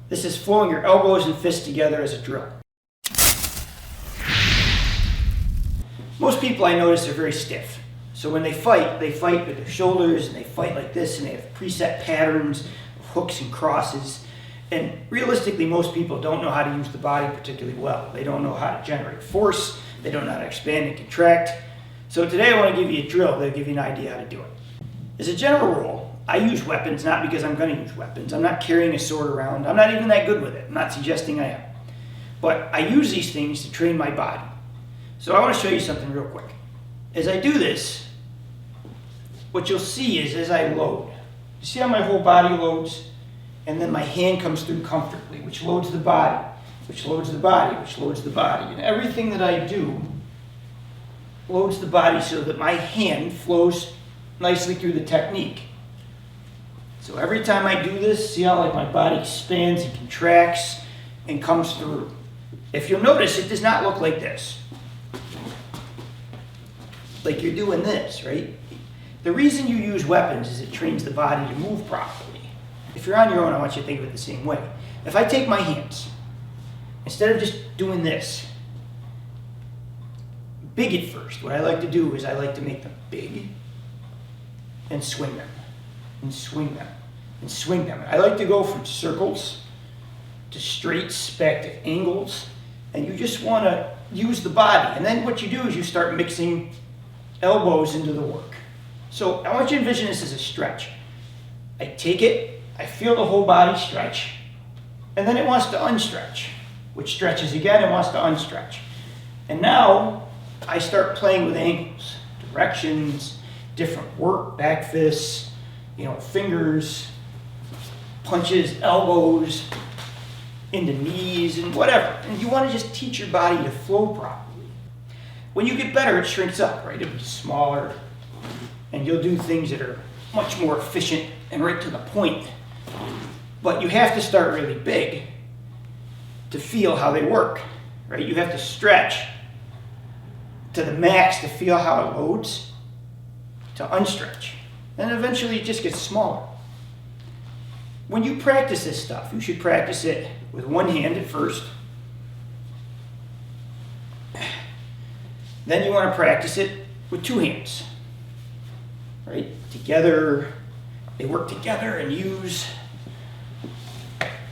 This is flowing your elbows and fists together as a drill. Most people I notice are very stiff. So when they fight with their shoulders and they fight like this and they have preset patterns of hooks and crosses. And realistically, most people don't know how to use the body particularly well. They don't know how to generate force. They don't know how to expand and contract. So today I want to give you a drill that'll give you an idea how to do it. As a general rule, I use weapons not because I'm going to use weapons. I'm not carrying a sword around. I'm not even that good with it. I'm not suggesting I am. But I use these things to train my body. So I want to show you something real quick. As I do this, what you'll see is as I load, you see how my whole body loads? And then my hand comes through comfortably, which loads the body, which loads the body, which loads the body. And everything that I do loads the body so that my hand flows nicely through the technique. So every time I do this, see how like my body expands and contracts and comes through. If you'll notice, it does not look like this. Like you're doing this, right? The reason you use weapons is it trains the body to move properly. If you're on your own, I want you to think of it the same way. If I take my hands, instead of just doing this, big at first, what I like to do is I like to make them big and swing them, and swing them, and swing them. I like to go from circles to straights, back to angles, and you just want to use the body. And then what you do is you start mixing elbows into the work. So I want you to envision this as a stretch. I take it, I feel the whole body stretch, and then it wants to unstretch, which stretches again and wants to unstretch. And now I start playing with angles, directions, different work, back fists, fingers, punches, elbows, into knees, and whatever. And you want to just teach your body to flow properly. When you get better, it shrinks up, right? It'll be smaller, and you'll do things that are much more efficient and right to the point. But you have to start really big to feel how they work, right? You have to stretch to the max to feel how it loads, to unstretch. And eventually it just gets smaller. When you practice this stuff, you should practice it with one hand at first. Then you want to practice it with two hands, right? Together, they work together and use.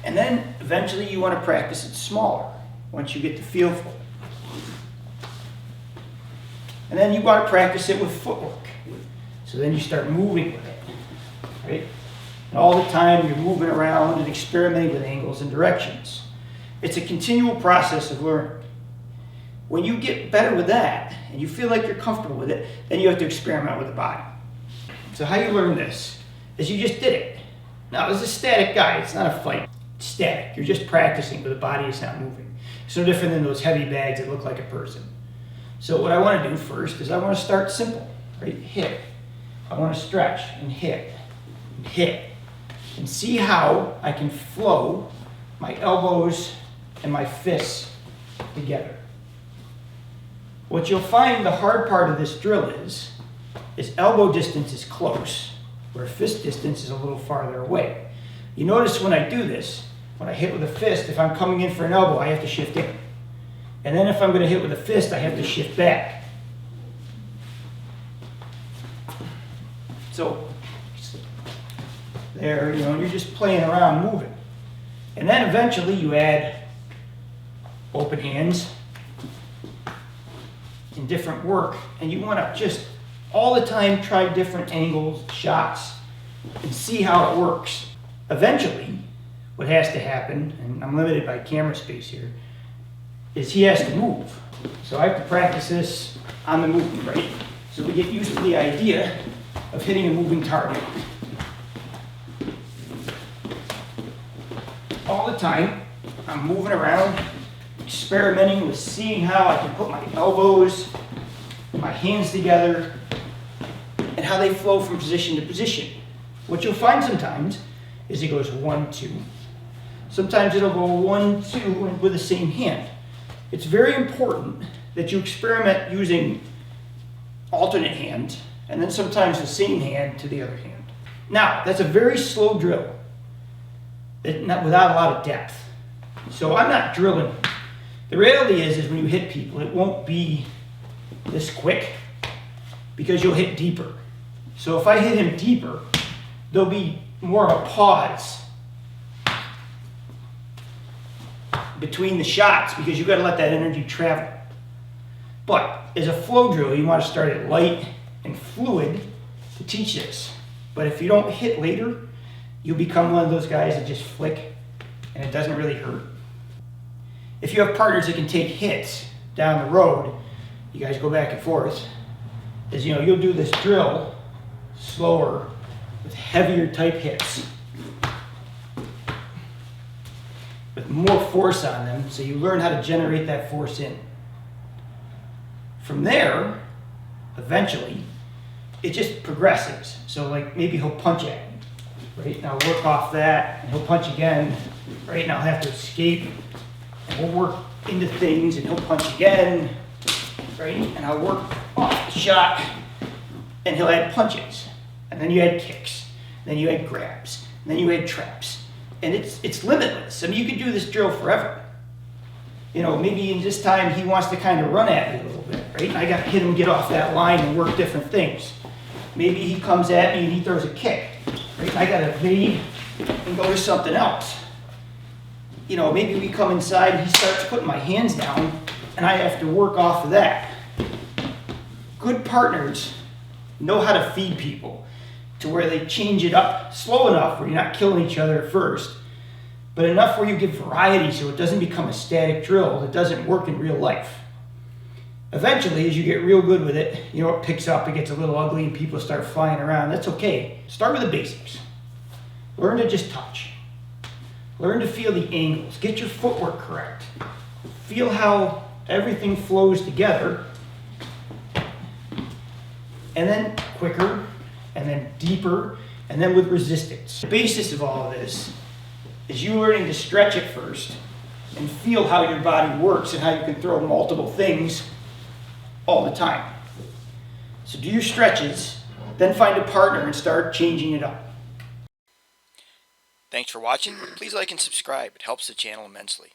And then eventually you want to practice it smaller once you get the feel for it. And then you want to practice it with footwork. So then you start moving with it, right? And all the time you're moving around and experimenting with angles and directions. It's a continual process of learning. When you get better with that and you feel like you're comfortable with it, then you have to experiment with the body. So how you learn this is you just did it. Now, as a static guy, it's not a fight. It's static. You're just practicing, but the body is not moving. It's no different than those heavy bags that look like a person. So what I want to do first is I want to start simple, right? Hit. I want to stretch and hit, and hit, and see how I can flow my elbows and my fists together. What you'll find the hard part of this drill is elbow distance is close, where fist distance is a little farther away. You notice when I do this, when I hit with a fist, if I'm coming in for an elbow, I have to shift in. And then if I'm going to hit with a fist, I have to shift back. So, there, you're just playing around, moving. And then eventually you add open hands in different work, and you want to just all the time try different angles, shots, and see how it works. Eventually, what has to happen, and I'm limited by camera space here, is he has to move. So I have to practice this on the move, right? So we get used to the idea of hitting a moving target. All the time, I'm moving around, experimenting with seeing how I can put my elbows, my hands together, and how they flow from position to position. What you'll find sometimes is it goes 1, 2. Sometimes it'll go 1, 2 with the same hand. It's very important that you experiment using alternate hands, and then sometimes the same hand to the other hand. Now, that's a very slow drill. without a lot of depth. So I'm not drilling. The reality is when you hit people, it won't be this quick because you'll hit deeper. So if I hit him deeper, there'll be more of a pause between the shots because you've got to let that energy travel. But as a flow drill, you want to start it light and fluid to teach this. But if you don't hit later, you'll become one of those guys that just flick and it doesn't really hurt. If you have partners that can take hits down the road, you guys go back and forth, you'll do this drill slower with heavier type hits with more force on them, so you learn how to generate that force in. From there, eventually, it just progresses. So like maybe he'll punch at me, right? And I'll work off that, and he'll punch again, right? And I'll have to escape, and we'll work into things, and he'll punch again, right? And I'll work off the shot, and he'll add punches. And then you add kicks, then you add grabs, and then you add traps. And it's limitless. I mean, you could do this drill forever. Maybe in this time he wants to kind of run at me a little bit, right? And I got to hit him, get off that line and work different things. Maybe he comes at me and he throws a kick, right? And I got to evade and go to something else. Maybe we come inside and he starts putting my hands down and I have to work off of that. Good partners know how to feed people to where they change it up slow enough where you're not killing each other at first, but enough where you give variety so it doesn't become a static drill that doesn't work in real life. Eventually, as you get real good with it, it picks up, it gets a little ugly, and people start flying around. That's okay. Start with the basics. Learn to just touch. Learn to feel the angles. Get your footwork correct. Feel how everything flows together. And then quicker, and then deeper, and then with resistance. The basis of all of this is you learning to stretch it first and feel how your body works and how you can throw multiple things all the time. So do your stretches, then find a partner and start changing it up. Thanks for watching. Please like and subscribe. It helps the channel immensely.